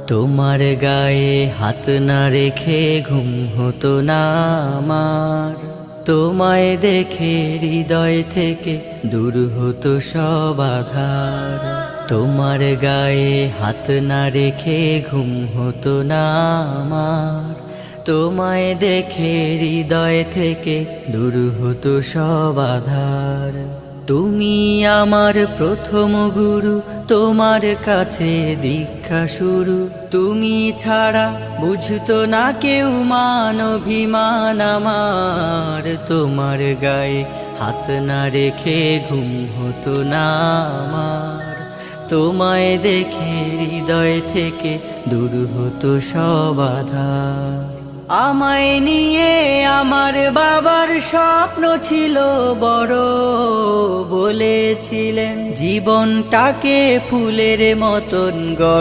তোমার গায়ে হাত না রেখে ঘুম হতো না আমার, তোমায় দেখে হৃদয় থেকে দূর হতো সব আধার। তোমার গায়ে হাত না রেখে ঘুম হতো না আমার, তোমায় দেখে হৃদয় থেকে দূর হতো সব আধার। তুমি আমার প্রথম গুরু, তোমার কাছে দীক্ষা শুরু। তুমি ছাড়া বুঝতো না কেউ মান অভিমান আমার, তোমার গায়ে হাত না রেখে ঘুম হতো না আমার, তোমায় দেখে হৃদয় থেকে দূর হতো সব আধার। আমায় নিয়ে আমার বাবার স্বপ্ন ছিল বড়, বলেছিলেন জীবনটাকে ফুলের মতন গড়।